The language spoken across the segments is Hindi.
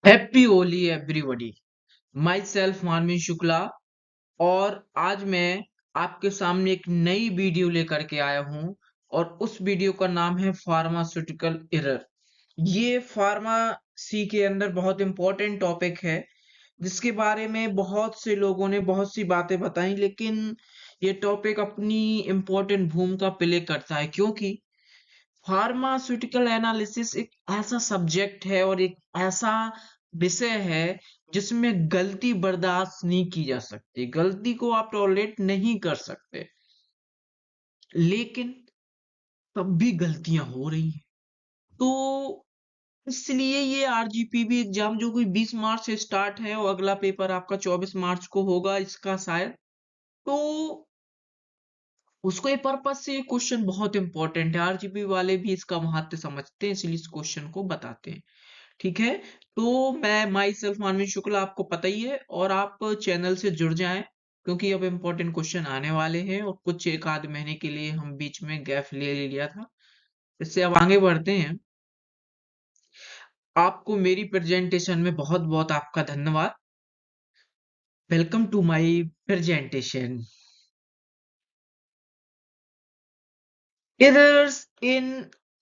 Happy Holi everybody. My self मानवी शुक्ला। और आज मैं आपके सामने एक नई वीडियो लेकर के आया हूं और उस वीडियो का नाम है फार्मास्यूटिकल एरर। ये फार्मेसी के अंदर बहुत इंपॉर्टेंट टॉपिक है जिसके बारे में बहुत से लोगों ने बहुत सी बातें बताई, लेकिन ये टॉपिक अपनी इम्पोर्टेंट भूमिका प्ले करता है क्योंकि फार्मास्यूटिकल एनालिसिस एक ऐसा सब्जेक्ट है और एक ऐसा विषय है जिसमें गलती बर्दाश्त नहीं की जा सकती। गलती को आप टॉलरेट नहीं कर सकते, लेकिन तब भी गलतियां हो रही हैं। तो इसलिए ये आरजीपीवी एग्जाम जो कोई 20 मार्च से स्टार्ट है और अगला पेपर आपका 24 मार्च को होगा इसका शायद, तो उसको ये पर्पज से ये क्वेश्चन बहुत इंपॉर्टेंट है। आरजीपी वाले भी इसका महत्व समझते हैं, इसलिए इस क्वेश्चन को बताते हैं। ठीक है, तो मैं माई सेल्फ मानवी शुक्ला, आपको पता ही है, और आप चैनल से जुड़ जाएं क्योंकि अब इम्पोर्टेंट क्वेश्चन आने वाले हैं और कुछ एक आध महीने के लिए हम बीच में गैप ले लिया था। इससे अब आगे बढ़ते हैं। आपको मेरी प्रेजेंटेशन में बहुत बहुत आपका धन्यवाद। Welcome to my presentation. Errors in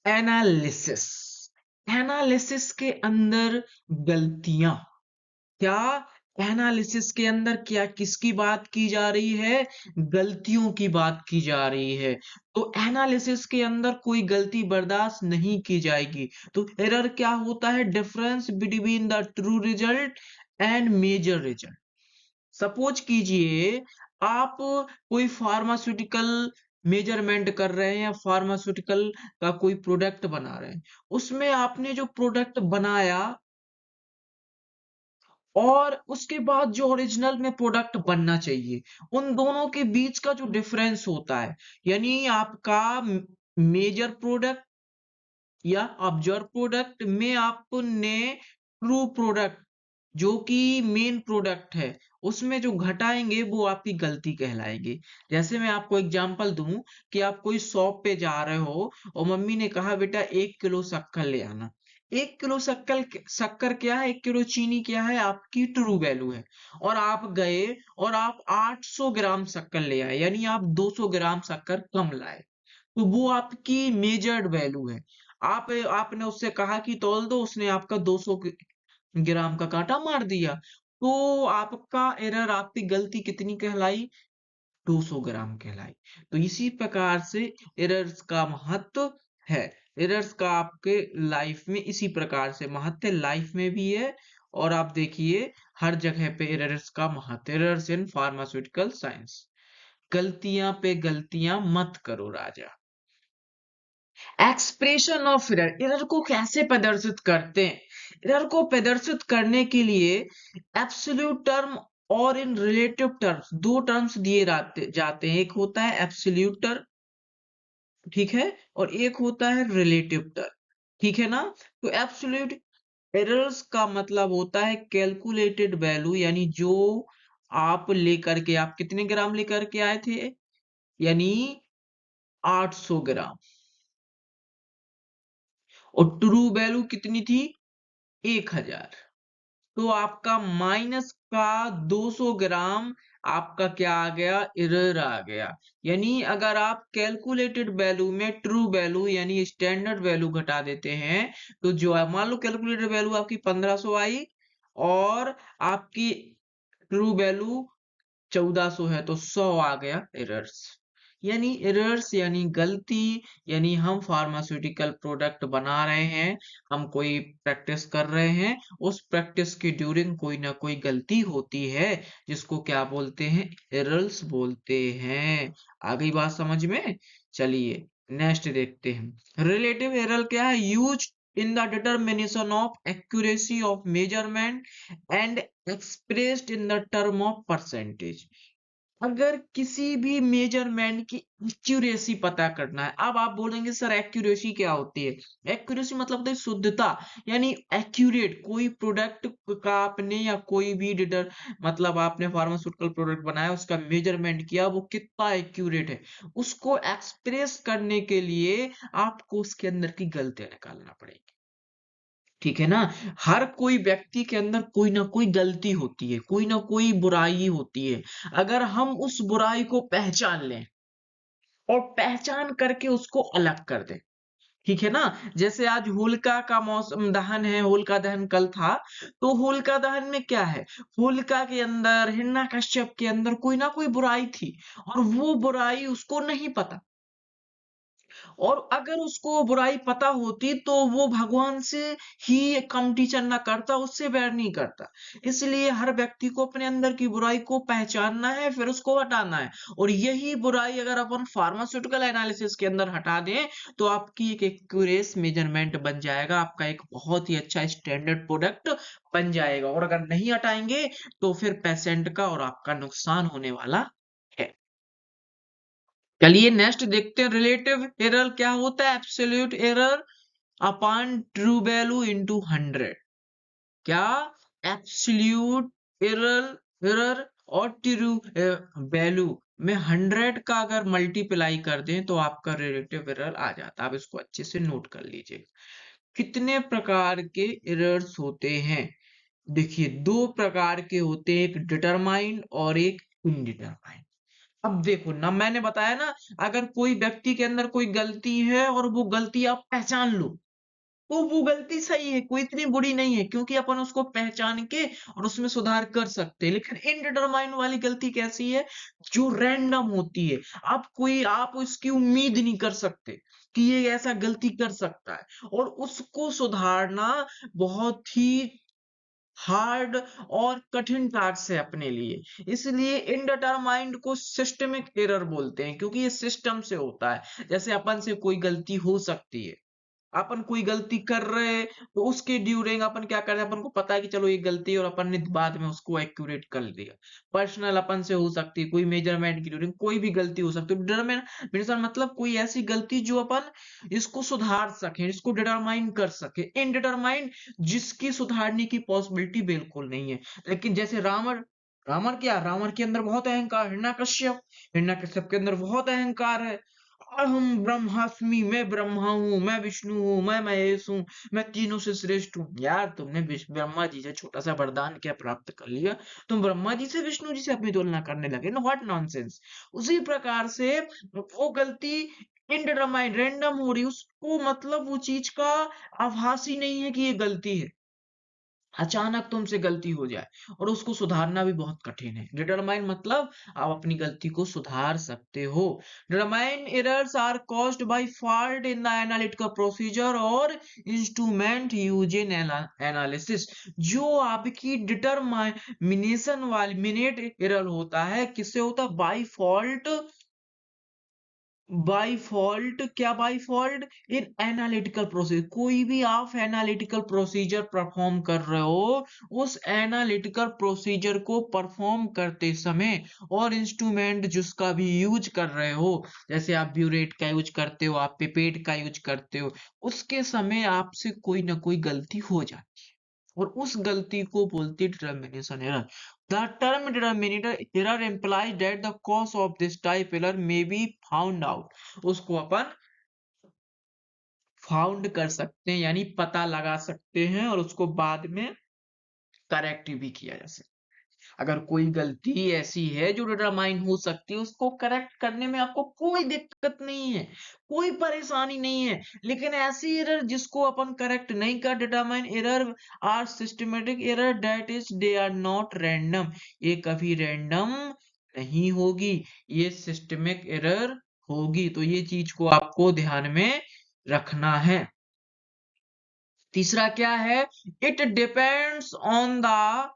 analysis. Analysis के अंदर गलतियां, क्या एनालिसिस के अंदर क्या किसकी बात की जा रही है? गलतियों की बात की जा रही है। तो एनालिसिस के अंदर कोई गलती बर्दाश्त नहीं की जाएगी। तो एरर क्या होता है? Difference between the true result and measure result. Suppose कीजिए आप कोई फार्मास्यूटिकल मेजरमेंट कर रहे हैं या फार्मास्यूटिकल का कोई प्रोडक्ट बना रहे हैं, उसमें आपने जो प्रोडक्ट बनाया और उसके बाद जो ओरिजिनल में प्रोडक्ट बनना चाहिए, उन दोनों के बीच का जो डिफरेंस होता है, यानी आपका मेजर प्रोडक्ट या ऑब्जर्व प्रोडक्ट में आपने ट्रू प्रोडक्ट जो कि मेन प्रोडक्ट है उसमें जो घटाएंगे वो आपकी गलती कहलाएगी। जैसे मैं आपको एग्जांपल दूं कि आप कोई शॉप पे जा रहे हो और मम्मी ने कहा बेटा 1 किलो शक्कर ले आना। 1 किलो शक्कर, शक्कर क्या है, 1 किलो चीनी क्या है, आपकी ट्रू वैल्यू है। और आप गए और आप 800 ग्राम शक्कर ले आए, यानी आप 200 ग्राम शक्कर कम लाए, तो वो आपकी मेजर्ड वैल्यू है। आपने उससे कहा कि तौल दो, उसने आपका 200 ग्राम का कांटा मार दिया, तो आपका एरर, आपकी गलती कितनी कहलाई? 200 ग्राम कहलाई। तो इसी प्रकार से एरर्स का महत्व है। एरर्स का आपके लाइफ में इसी प्रकार से महत्व लाइफ में भी है, और आप देखिए हर जगह पे एरर्स का महत्व। Errors in pharmaceutical science. गलतियां पे गलतियां मत करो राजा। Expression of error. एरर को कैसे प्रदर्शित करते हैं? एरर को प्रदर्शित करने के लिए एब्सोल्यूट टर्म और इन रिलेटिव टर्म्स, दो टर्म्स दिए जाते हैं। एक होता है एब्सोल्यूट टर्म, ठीक है, और एक होता है रिलेटिव टर्म, ठीक है ना। तो एब्सोल्यूट एरर्स का मतलब होता है कैलकुलेटेड वैल्यू, यानी जो आप लेकर के, आप कितने ग्राम लेकर के आए थे, यानी 800 ग्राम, और ट्रू वैल्यू कितनी थी? 1000। तो आपका माइनस का 200 ग्राम आपका क्या आ गया? एरर आ गया। यानी अगर आप कैलकुलेटेड वैल्यू में ट्रू वैल्यू यानी स्टैंडर्ड वैल्यू घटा देते हैं, तो जो है, मान लो कैलकुलेटेड वैल्यू आपकी 1500 आई और आपकी ट्रू वैल्यू 1400 है, तो 100 आ गया एरर्स। यानी एरर्स यानी गलती, यानी हम फार्मास्यूटिकल प्रोडक्ट बना रहे हैं, हम कोई प्रैक्टिस कर रहे हैं, उस प्रैक्टिस की ड्यूरिंग कोई ना कोई गलती होती है, जिसको क्या बोलते हैं? एरर्स बोलते हैं। आ गई बात समझ में? चलिए नेक्स्ट देखते हैं। रिलेटिव एरर क्या है? Use in the determination of accuracy of measurement and expressed in the term of percentage। अगर किसी भी मेजरमेंट की एक्यूरेसी पता करना है। अब आप बोलेंगे सर एक्यूरेसी क्या होती है? एक्यूरेसी मतलब होता है शुद्धता, यानी एक्यूरेट कोई प्रोडक्ट का आपने या कोई भी डिटर, मतलब आपने फार्मास्यूटिकल प्रोडक्ट बनाया, उसका मेजरमेंट किया, वो कितना एक्यूरेट है, उसको एक्सप्रेस करने के लिए आपको उसके अंदर की गलतियां निकालना पड़ेगी। ठीक है ना? हर कोई व्यक्ति के अंदर कोई ना कोई गलती होती है, कोई ना कोई बुराई होती है। अगर हम उस बुराई को पहचान लें और पहचान करके उसको अलग कर दें, ठीक है ना? जैसे आज होलिका का मौसम दहन है, होलिका दहन कल था, तो होलिका दहन में क्या है? होलिका के अंदर, हिरण्यकश्यप के अंदर कोई ना कोई बुराई थी और वो बुराई उसको नहीं पता। और अगर उसको बुराई पता होती तो वो भगवान से ही कंपटीशन ना करता, उससे बैर नहीं करता। इसलिए हर व्यक्ति को अपने अंदर की बुराई को पहचानना है, फिर उसको हटाना है। और यही बुराई अगर अपन फार्मास्यूटिकल एनालिसिस के अंदर हटा दें, तो आपकी एक एक्यूरेस मेजरमेंट बन जाएगा, आपका एक बहुत ही अच्छा स्टैंडर्ड प्रोडक्ट बन जाएगा। और अगर नहीं हटाएंगे, तो फिर पेशेंट का और आपका नुकसान होने वाला है। चलिए नेक्स्ट देखते हैं, रिलेटिव एरर क्या होता है? Absolute error upon true value into 100। क्या? एब्सोल्यूट एरर एरर और ट्रू वैल्यू में 100 का अगर मल्टीप्लाई कर दें तो आपका रिलेटिव एरर आ जाता है। आप इसको अच्छे से नोट कर लीजिए। कितने प्रकार के एरर्स होते हैं? देखिए, दो प्रकार के होते हैं, एक डिटरमाइंड और एक इनडिटरमाइंड। अब देखो ना, मैंने बताया ना, अगर कोई व्यक्ति के अंदर कोई गलती है और वो गलती आप पहचान लो, तो वो गलती सही है, कोई इतनी बुरी नहीं है, क्योंकि अपन उसको पहचान के और उसमें सुधार कर सकते हैं। लेकिन इनडिटरमाइन वाली गलती कैसी है? जो रैंडम होती है। आप उसकी उम्मीद नहीं कर सकते कि ये ऐसा गलती कर सकता है, और उसको सुधारना बहुत ही हार्ड और कठिन टास्क है अपने लिए। इसलिए इनडिटरमाइंड को सिस्टमिक एरर बोलते हैं, क्योंकि ये सिस्टम से होता है। जैसे अपन से कोई गलती हो सकती है, अपन कोई गलती कर रहे हैं, तो उसके ड्यूरिंग अपन क्या कर रहे हैं, अपन को पता है कि चलो ये गलती है, और अपन ने बाद में उसको एक्यूरेट कर दिया। पर्सनल अपन से हो सकती है, कोई मेजरमेंट की ड्यूरिंग कोई भी गलती हो सकती है। डिटरमाइन मतलब कोई ऐसी गलती जो अपन इसको सुधार सके, इसको डिटरमाइन कर सके। इनडिटरमाइंड जिसकी सुधारने की पॉसिबिलिटी बिल्कुल नहीं है। लेकिन जैसे रावण, रावण के अंदर बहुत अहंकार, हिरण्यकश्यप के अंदर बहुत अहंकार है। अहम ब्रह्मास्मि, मैं ब्रह्मा हूँ, मैं विष्णु हूँ, मैं महेश हूँ, मैं तीनों से श्रेष्ठ हूँ। यार, तुमने ब्रह्मा जी से छोटा सा वरदान क्या प्राप्त कर लिया? तुम ब्रह्मा जी से, विष्णु जी से अपनी तुलना करने लगे ना, व्हाट नॉनसेंस। उसी प्रकार से वो गलती इनडिटरमाइंड, रैंडम हो रही, उसको मतलब वो चीज का आभास ही नहीं है कि ये गलती है। अचानक तुमसे गलती हो जाए और उसको सुधारना भी बहुत कठिन है। डिटरमाइन मतलब आप अपनी गलती को सुधार सकते हो। Determine errors are caused by fault in the analytical procedure और इंस्ट्रूमेंट यूज इन एनालिसिस। जो आपकी डिटरमिनेशन वाली मिनेट एरर होता है, किससे होता है? By fault. क्या by fault? In analytical procedure. कोई भी आप एनालिटिकल प्रोसीजर परफॉर्म कर रहे हो, उस एनालिटिकल प्रोसीजर को परफॉर्म करते समय और इंस्ट्रूमेंट जिसका भी यूज कर रहे हो, जैसे आप ब्यूरेट का यूज करते हो, आप पिपेट का यूज करते हो, उसके समय आपसे कोई ना कोई गलती हो जाती है, और उस गलती को बोलते determination error. The term determinator error implies that the cause of this type error may be found out। उसको अपन फाउंड कर सकते हैं, यानी पता लगा सकते हैं, और उसको बाद में करेक्ट भी किया जा सकता है। अगर कोई गलती ऐसी है जो डिटरमाइन हो सकती है, उसको करेक्ट करने में आपको कोई दिक्कत नहीं है, कोई परेशानी नहीं है। लेकिन ऐसी एरर जिसको अपन करेक्ट नहीं कर, determine error are systematic error, that is they are not random. ये कभी रैंडम नहीं होगी, ये सिस्टमिक एरर होगी। तो ये चीज को आपको ध्यान में रखना है। तीसरा क्या है? It depends on the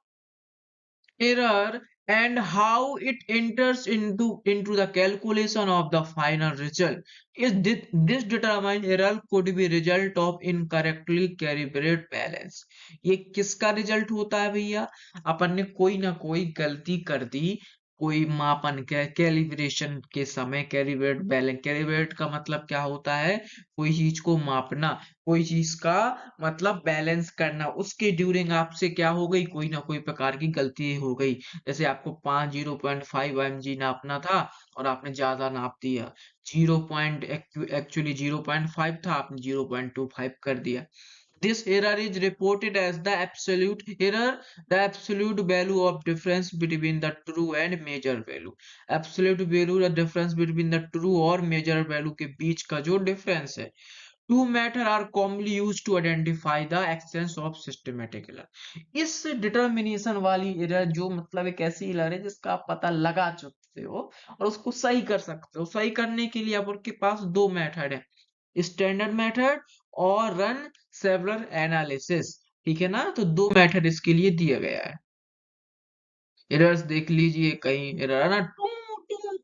error and how it enters into the calculation of the final result. Is this determined error could be result of incorrectly calibrated balance। ये किसका रिजल्ट होता है भैया? अपन ने कोई ना कोई गलती कर दी, कोई मापन के कैलिब्रेशन के समय। कैलिब्रेट बैलेंस, कैलिब्रेट का मतलब क्या होता है? कोई चीज को मापना, कोई चीज का मतलब बैलेंस करना। उसके ड्यूरिंग आपसे क्या हो गई? कोई ना कोई प्रकार की गलती हो गई। जैसे आपको 0.5 mg नापना था और आपने ज्यादा नाप दिया। 0 पॉइंट एक्चुअली 0.5 था, आपने 0.25 कर दिया। This error is reported as the absolute error, the absolute value of difference between the true and measure value. Absolute value the difference between the true और measure value के बीच का जो difference है. Two method are commonly used to identify the existence of systematic error. इस determination वाली error जो मतलब एक ऐसी error है जिसका आप पता लगा सकते हो और उसको सही कर सकते हो. सही करने के लिए आपके पास दो मेथड है, स्टैंडर्ड मेथड और रन सेवरल एनालिसिस. ठीक है ना, तो दो मेथड इसके लिए दिया गया है. एरर्स देख लीजिए, कहीं एरर आ ना,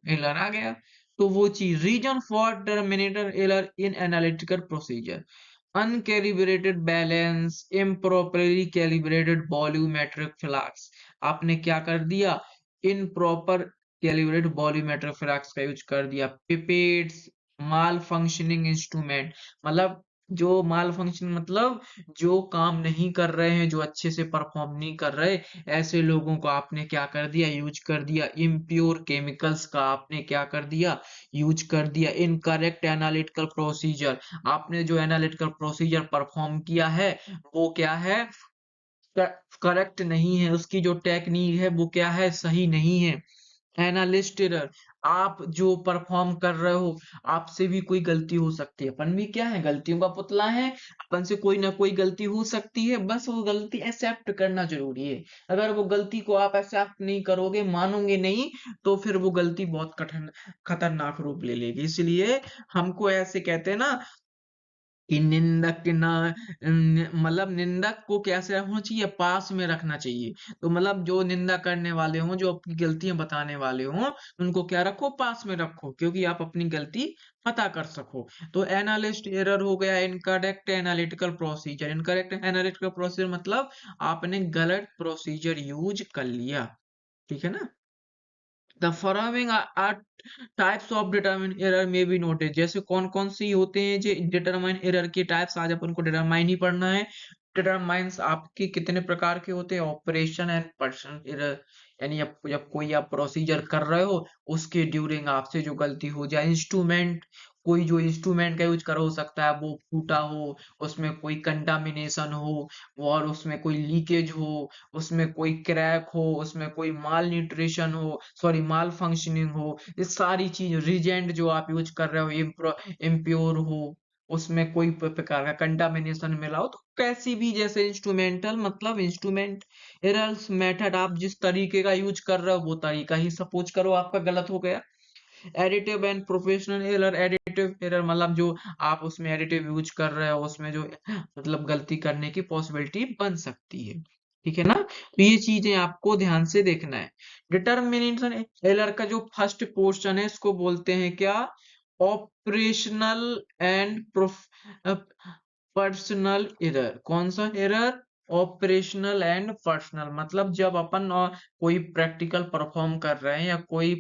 एरर आ गया, तो वो चीज. Reason for terminator error in analytical procedure, uncalibrated balance, improperly calibrated volumetric flux. आपने क्या कर दिया, improper calibrated volumetric flux का यूज कर दिया. pipettes, माल फंक्शनिंग इंस्ट्रूमेंट, मतलब जो माल फंक्शन मतलब जो काम नहीं कर रहे हैं, जो अच्छे से परफॉर्म नहीं कर रहे, ऐसे लोगों को आपने क्या कर दिया, यूज कर दिया. इम्प्योर केमिकल्स का आपने क्या कर दिया, यूज कर दिया. इनकरेक्ट एनालिटिकल प्रोसीजर, आपने जो एनालिटिकल प्रोसीजर परफॉर्म किया है वो क्या है, करेक्ट नहीं है. उसकी जो टेक्निक है वो क्या है, सही नहीं है. एनालिस्ट एरर, आप जो परफॉर्म कर रहे हो आपसे भी कोई गलती हो सकती है. अपन भी क्या है, गलतियों का पुतला है. अपन से कोई ना कोई गलती हो सकती है, बस वो गलती एक्सेप्ट करना जरूरी है. अगर वो गलती को आप एक्सेप्ट नहीं करोगे, मानोगे नहीं, तो फिर वो गलती बहुत कठिन खतरनाक रूप ले लेगी. इसलिए हमको ऐसे कहते हैं ना कि निंदक के ना मतलब निंदक को कैसे रखना चाहिए, पास में रखना चाहिए. तो मतलब जो निंदा करने वाले हों, जो अपनी गलतियां बताने वाले हों, उनको क्या रखो, पास में रखो, क्योंकि आप अपनी गलती पता कर सको. तो एनालिस्ट एरर हो गया incorrect analytical procedure. Incorrect analytical procedure मतलब आपने गलत प्रोसीजर यूज कर लिया. ठीक है ना. The following are types of determined error may be noted. जैसे कौन कौन सी होते हैं जो determined error के types, आज अपन को determine ही पढ़ना है. determines आपके कितने प्रकार के होते हैं, ऑपरेशन एंड पर्सन एरर, यानी जब जब कोई आप प्रोसीजर कर रहे हो उसके ड्यूरिंग आपसे जो गलती हो जाए. इंस्ट्रूमेंट, कोई जो इंस्ट्रूमेंट का यूज करा हो सकता है वो फूटा हो, उसमें कोई कंटामिनेशन हो, और उसमें कोई लीकेज हो, उसमें कोई क्रैक हो, उसमें कोई माल न्यूट्रिशन हो, सॉरी माल फंक्शनिंग हो. ये सारी चीज, रिजेंट जो आप यूज कर रहे हो इम्प्योर हो, उसमें कोई प्रकार का कंटामिनेशन मिला हो, तो कैसी भी, जैसे इंस्ट्रूमेंटल मतलब इंस्ट्रूमेंट एरर्स मेथड, आप जिस तरीके का यूज कर रहे हो वो तरीका ही सपोज करो आपका गलत हो गया. Additive and professional error, additive error मतलब जो आप उसमें एडिटिव यूज कर रहे हो, उसमें जो मतलब गलती करने की पॉसिबिलिटी बन सकती है. ठीक है ना, तो ये चीजें आपको ध्यान से देखना है. डिटर्मिनेशन एरर का जो फर्स्ट पोर्शन है इसको बोलते हैं क्या, ऑपरेशनल एंड पर्सनल एरर. कौन सा एरर, ऑपरेशनल एंड पर्सनल, मतलब जब अपन कोई प्रैक्टिकल परफॉर्म कर रहे हैं या कोई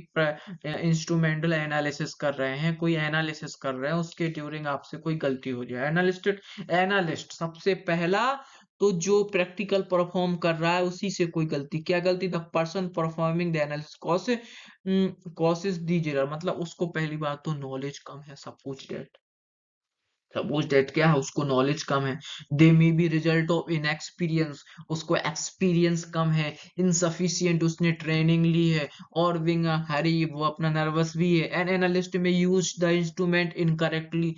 इंस्ट्रूमेंटल एनालिसिस कर रहे हैं, कोई एनालिसिस कर रहे हैं, उसके ड्यूरिंग आपसे कोई गलती हो जाए. एनालिस्ट सबसे पहला, तो जो प्रैक्टिकल परफॉर्म कर रहा है उसी से कोई गलती, क्या गलती, the person performing the analysis causes the error, मतलब उसको पहली बात तो नॉलेज कम है, सपोज दैट. सपोज दैट क्या है, उसको नॉलेज कम है. They may be result of inexperience, उसको एक्सपीरियंस कम है. इनसफिशियंट, उसने ट्रेनिंग ली है. और विंग हरी, वो अपना नर्वस भी है. एन एनालिस्ट में यूज द इंस्ट्रूमेंट इनकरेक्टली,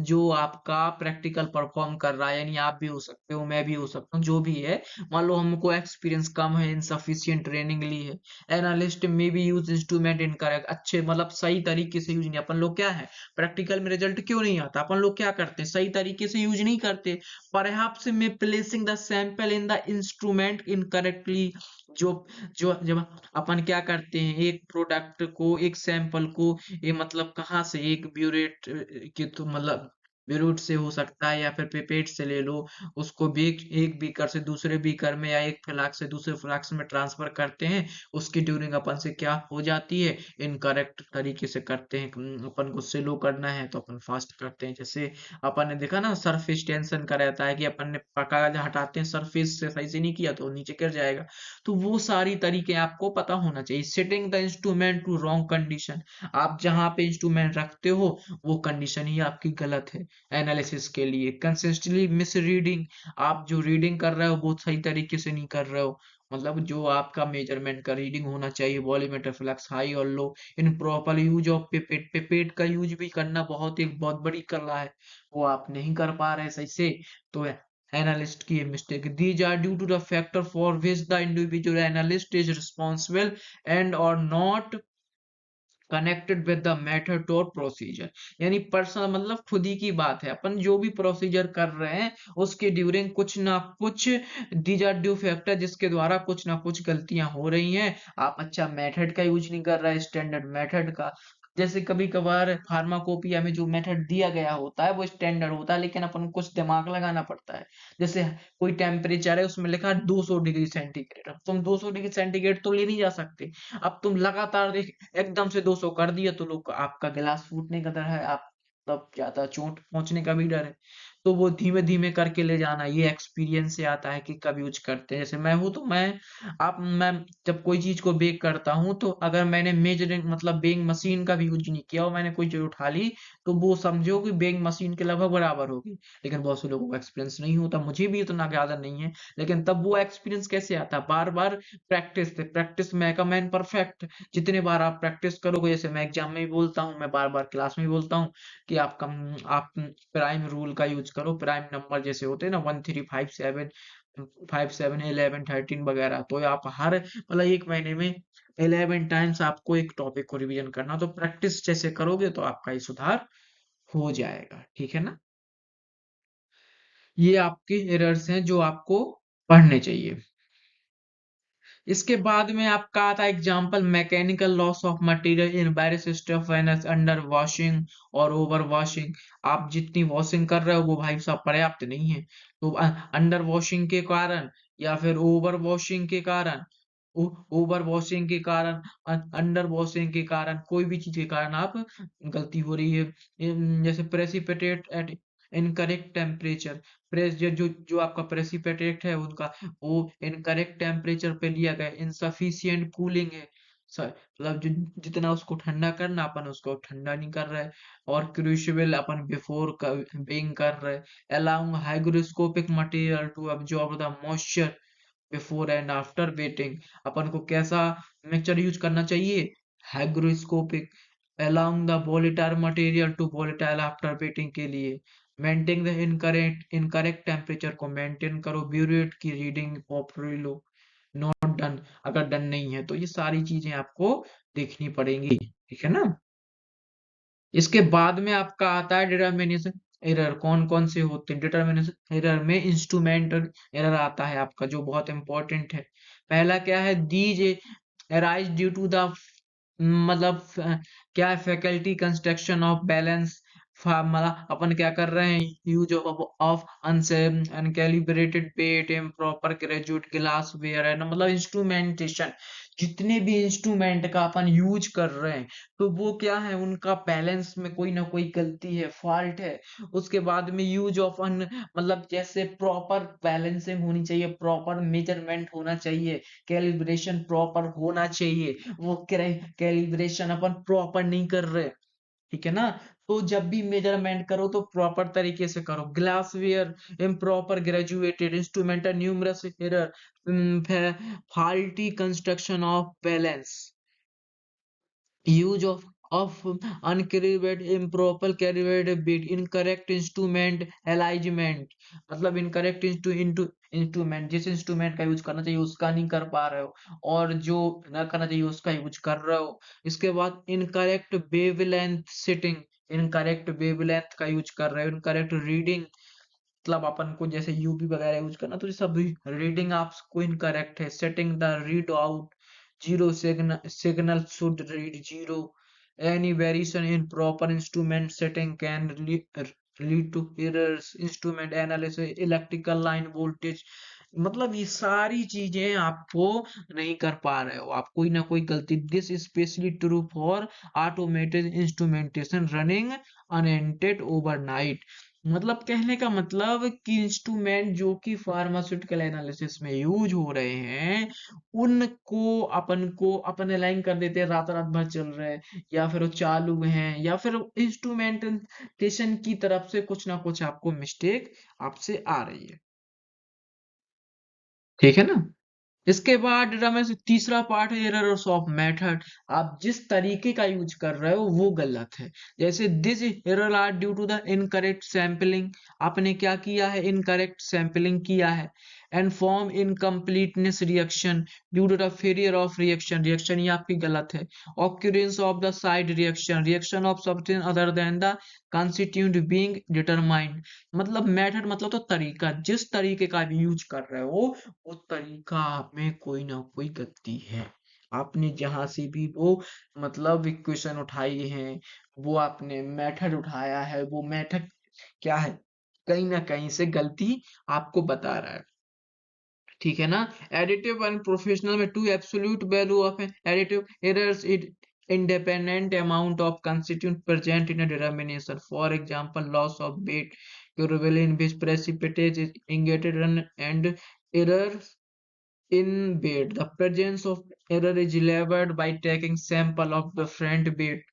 जो आपका प्रैक्टिकल परफॉर्म कर रहा है, यानी आप भी हो सकते हो, मैं भी हो सकता हूँ, जो भी है, मान लो हमको एक्सपीरियंस कम है, इनसफिशियंट ट्रेनिंग ली है. एनालिस्ट में भी यूज इंस्ट्रूमेंट इनकरेक्ट, अच्छे मतलब सही तरीके से यूज नहीं. अपन लोग क्या है, प्रैक्टिकल में रिजल्ट क्यों नहीं आता, अपन लोग क्या करते हैं, सही तरीके से यूज नहीं करते. परहैप्स में placing the sample in the instrument incorrectly, जो जो जब अपन क्या करते हैं, एक प्रोडक्ट को, एक सैंपल को, ये मतलब कहाँ से, एक ब्यूरेट के तो मतलब ब्यूरेट से हो सकता है, या फिर पिपेट से ले लो, उसको भी एक बीकर से दूसरे बीकर में, या एक फ्लास्क से दूसरे फ्लास्क में ट्रांसफर करते हैं. उसकी ड्यूरिंग अपन से क्या हो जाती है, इनकरेक्ट तरीके से करते हैं. अपन को स्लो करना है तो अपन फास्ट करते हैं. जैसे अपन ने देखा ना, सरफेस टेंशन का रहता है कि अपन ने कागज हटाते हैं, सरफेस से सही से नहीं किया तो नीचे गिर जाएगा. तो वो सारी तरीके आपको पता होना चाहिए. Setting the instrument to wrong condition, आप जहां पे इंस्ट्रूमेंट रखते हो वो कंडीशन ही आपकी गलत है. एनालिसिस के लिए। कंसिस्टेंटली मिस रीडिंग, आप जो रीडिंग कर रहे हो वो सही तरीके से नहीं कर रहे हो, मतलब जो आपका मेजरमेंट का रीडिंग होना चाहिए वॉल्यूमेट्रिक फ्लक्स हाई और low. Improper use of pipette, pipette का यूज भी करना एक बहुत बड़ी कला है, वो आप नहीं कर पा रहे सही से, तो एनालिस्ट की mistake. These are due to the factor for which the individual analyst is responsible and और not connected with the method और प्रोसीजर। यानी पर्सनल मतलब खुद ही की बात है, अपन जो भी प्रोसीजर कर रहे हैं उसके ड्यूरिंग कुछ ना कुछ दीज आर ड्यू फैक्टर जिसके द्वारा कुछ ना कुछ गलतियां हो रही हैं। आप अच्छा मेथड का यूज नहीं कर रहे, स्टैंडर्ड मेथड का। जैसे कभी कभार फार्माकोपिया में जो मेथड दिया गया होता है वो स्टैंडर्ड होता है, लेकिन अपन को कुछ दिमाग लगाना पड़ता है। जैसे कोई टेम्परेचर है, उसमें लिखा है 200 डिग्री सेंटीग्रेड, अब तुम 200 डिग्री सेंटीग्रेड तो ले नहीं जा सकते। अब तुम लगातार देख एकदम से 200 कर दिया तो लोग आपका गिलास फूटने का डर है, आप तब ज्यादा चोट पहुंचने का भी डर है। तो वो धीमे धीमे करके ले जाना, ये एक्सपीरियंस से आता है कि कब यूज करते हैं। जैसे मैं हूं तो मैं जब कोई चीज को बेक करता हूं तो अगर मैंने मेजरिंग मतलब बेकिंग मशीन का भी यूज नहीं किया और मैंने कोई चीज उठा ली तो वो समझो कि बेकिंग मशीन के लगभग बराबर होगी। लेकिन बहुत से लोगों को एक्सपीरियंस नहीं होता, मुझे भी इतना ज्यादा नहीं है, लेकिन तब वो एक्सपीरियंस कैसे आता है? बार बार प्रैक्टिस से। Practice make a man perfect. जितने बार आप प्रैक्टिस करोगे, जैसे मैं एग्जाम में भी बोलता हूँ, मैं बार बार क्लास में भी बोलता हूँ कि आप प्राइम रूल का यूज करो। प्राइम नंबर जैसे होते हैं ना 1 3 5 7 5 7 11 13 वगैरह, तो आप हर मतलब एक महीने में 11 टाइम्स आपको एक टॉपिक को रिवीजन करना, तो प्रैक्टिस जैसे करोगे तो आपका ये सुधार हो जाएगा, ठीक है ना। ये आपके एरर्स हैं जो आपको पढ़ने चाहिए। इसके बाद में आपका आता है example mechanical loss of material in various step when under washing और ओवर वॉशिंग। आप जितनी वॉशिंग कर रहे हो वो भाई साहब पर्याप्त नहीं है, तो अंडर वॉशिंग के कारण या फिर ओवर वॉशिंग के कारण, ओवर वॉशिंग के कारण, अंडर वॉशिंग के कारण, कोई भी चीज के कारण आप गलती हो रही है। जैसे precipitate at incorrect temperature, press जो जो आपका प्रेसिपिटेट है उनका वो इनकरेक्ट टेम्परेचर पे लिया गया, इनसफिशियंट कूलिंग है, मतलब जितना उसको ठंडा करना अपन उसको ठंडा नहीं कर रहे, और क्रूशिबल अपन बिफोर बेइंग कर रहे, allowing hygroscopic material to absorb the moisture before and after weighing. अपन को कैसा मिक्सचर यूज करना चाहिए? Hygroscopic. Allowing the volatile material to volatile after weighing के लिए। मेंटेन द इनकरेक्ट टेम्परेचर को मेंटेन करो, ब्यूरेट की रीडिंग प्रॉपरली लो। नॉट डन, अगर डन नहीं है तो ये सारी चीजें आपको देखनी पड़ेंगी, ठीक है ना। इसके बाद में आपका आता है डिटर्मिनेशन एरर। कौन कौन से होते हैं डिटर्मिनेशन एरर में? इंस्ट्रूमेंट एरर आता है आपका, जो बहुत इंपॉर्टेंट है। पहला क्या है? These arise due to the मतलब क्या है? फैकल्टी कंस्ट्रक्शन ऑफ बैलेंस, मतलब अपन क्या कर रहे हैं? Use of uncalibrated weight, improper graduate glassware है ना, मतलब इंस्ट्रूमेंटेशन। जितने भी इंस्ट्रूमेंट का अपन यूज कर रहे हैं तो वो क्या है? उनका बैलेंस में कोई ना कोई गलती है, फॉल्ट है। उसके बाद में यूज ऑफ अन मतलब जैसे प्रॉपर बैलेंसिंग होनी चाहिए, प्रॉपर मेजरमेंट होना चाहिए, कैलिब्रेशन प्रॉपर होना चाहिए, वो कैलिब्रेशन अपन प्रॉपर नहीं कर रहे, ठीक है ना। तो जब भी मेजरमेंट करो तो प्रॉपर तरीके से करो। Glassware improper graduated instrument, numerous error, faulty construction of balance, use of uncalibrated improper calibrated bit, incorrect instrument alignment, मतलब incorrect इंस्ट्रूमेंट, जिस इंस्ट्रूमेंट का यूज करना चाहिए उसका नहीं कर पा रहे हो, और जो ना करना चाहिए उसका यूज कर रहे हो। इसके बाद incorrect wavelength setting, incorrect wavelength का यूज कर रहे हो। इनकरेक्ट रीडिंग, मतलब अपन को जैसे यूवी वगैरह यूज करना तो ये सब रीडिंग आपको इनकरेक्ट है। Setting the read out, zero signal should read zero. Any variation in proper instrument setting can lead to errors, instrument analysis, electrical line voltage, मतलब ये सारी चीजें आपको नहीं कर पा रहे हो, आप कोई ना कोई गलती। This specially true for automated instrumentation running unattended overnight. मतलब कहने का मतलब कि इंस्ट्रूमेंट जो कि फार्मास्यूटिकल एनालिसिस में यूज हो रहे हैं, उनको अपन को अपन अलाइन कर देते हैं, रात रात भर चल रहे हैं या फिर वो चालू हैं या फिर इंस्ट्रूमेंटेशन की तरफ से कुछ ना कुछ आपको मिस्टेक आपसे आ रही है। ठीक है ना? इसके बाद रमेश तीसरा पार्ट है एरर्स ऑफ मेथड। आप जिस तरीके का यूज कर रहे हो वो गलत है। जैसे this error are due to the incorrect sampling. आपने क्या किया है? इनकरेक्ट सैंपलिंग किया है। And form incompleteness reaction due to the failure of reaction. Reaction ही आपकी गलत है। Occurrence of the side reaction, reaction of substance other than the constituent being determined. मतलब मेथड मतलब तो तरीका, जिस तरीके का भी यूज कर रहे हो वो तरीका में कोई ना कोई गलती है। आपने जहां से भी वो मतलब इक्वेशन उठाई है, वो आपने मेथड उठाया है, वो मेथड क्या है? कहीं ना कहीं से गलती आपको बता रहा है। ठीक है ना? एडिटिव एंड प्रोफेशनल में to absolute value of additive errors it independent amount of constituent present in a determination. For example, loss of weight curable in which precipitate is indicated and errors in weight. The presence of error is leveled by taking sample of different weight.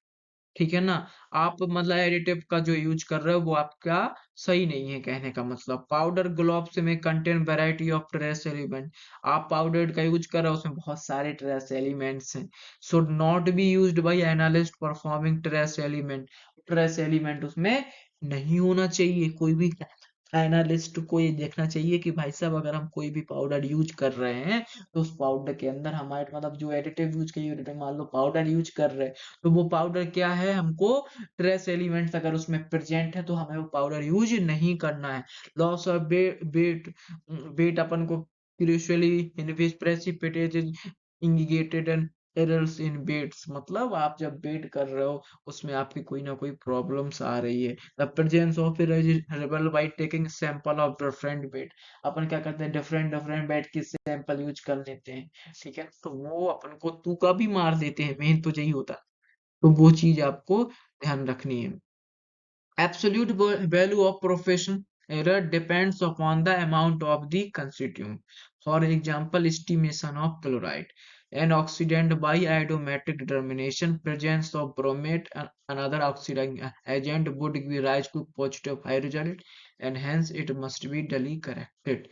ठीक है ना? आप मतलब एडिटिव का जो यूज कर रहे हो वो आपका सही नहीं है, कहने का मतलब। पाउडर ग्लोब्स में contain variety of trace element. आप पाउडर का यूज कर रहे हो, उसमें बहुत सारे ट्रेस एलिमेंट्स हैं। Should not be used by analyst performing trace element. Trace element उसमें नहीं होना चाहिए। कोई भी एनालिस्ट को ये देखना चाहिए कि भाई साहब अगर हम कोई भी पाउडर यूज कर रहे हैं तो उस पाउडर के अंदर हमारे मतलब जो एडिटिव यूज के मान लो पाउडर यूज कर रहे हैं, तो वो पाउडर क्या है, हमको ट्रेस एलिमेंट्स अगर उसमें प्रेजेंट है तो हमें वो पाउडर यूज नहीं करना है। लॉस ऑफ वेट, वेट अपन को usually in which precipitate indicated and errors in bets. मतलब आप जब बेट कर रहे हो उसमें आपकी कोई ना कोई प्रॉब्लम्स आ रही है। The presence of errable by taking sample of different batch. अपन क्या करते हैं, डिफरेंट डिफरेंट बेट की सैंपल यूज कर लेते हैं। ठीक है, तो वो अपन को तुक्का भी मार देते हैं, मेन तो यही होता है। तो वो चीज आपको ध्यान रखनी है। Absolute value of profession error depends upon the amount of the constituent. For example, estimation of chloride. An oxidant by iodometric determination, presence of bromate and another oxidizing agent would give rise to positive high result and hence it must be duly corrected.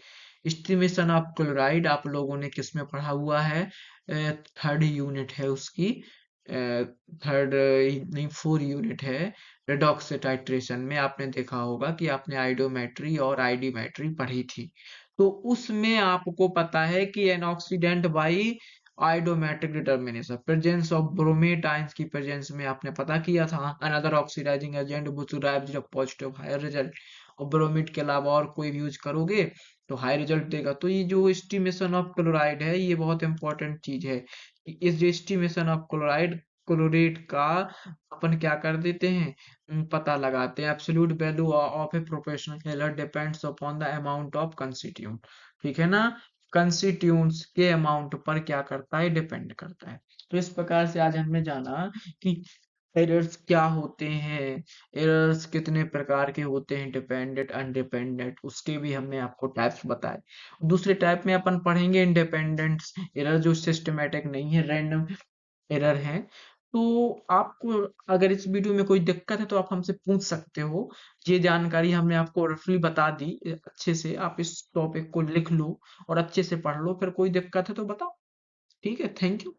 Estimation of chloride आप लोगों ने किस में पढ़ा हुआ है? थर्ड यूनिट है उसकी, थर्ड नहीं 4 यूनिट है। रेडॉक्स टाइट्रेशन में आपने देखा होगा कि आपने आइडोमेट्री और आईडीमेट्री पढ़ी थी। तो उसमें आपको पता है कि an oxidant by iodometric determination, presence of bromate ions की प्रेजेंस में आपने पता किया था अनदर ऑक्सीडाइजिंग एजेंट वो डिराइव पॉजिटिव हायर रिजल्ट। और ब्रोमीड के अलावा और कोई भी यूज करोगे तो हाई रिजल्ट देगा। तो ये जो एस्टिमेशन ऑफ क्लोराइड है ये बहुत इंपॉर्टेंट चीज है। इस जो एस्टिमेशन ऑफ क्लोराइड क्लोरेट का अपन क्या कर देते हैं, पता लगाते हैं। Absolute value of A proportional error depends upon the amount of constituent. ठीक है ना? कंस्टिट्यूएंट्स के अमाउंट पर क्या करता है, डिपेंड करता है। तो इस प्रकार से आज हमने जाना कि एरर्स क्या होते हैं, एरर्स कितने प्रकार के होते हैं, डिपेंडेंट अनडिपेंडेंट, उसके भी हमने आपको टाइप्स बताए। दूसरे टाइप में अपन पढ़ेंगे इंडिपेंडेंट एरर, जो सिस्टमेटिक नहीं है, रैंडम एरर है। तो आपको अगर इस वीडियो में कोई दिक्कत है तो आप हमसे पूछ सकते हो। ये जानकारी हमने आपको रफली बता दी अच्छे से। आप इस टॉपिक को लिख लो और अच्छे से पढ़ लो, फिर कोई दिक्कत है तो बताओ। ठीक है, थैंक यू।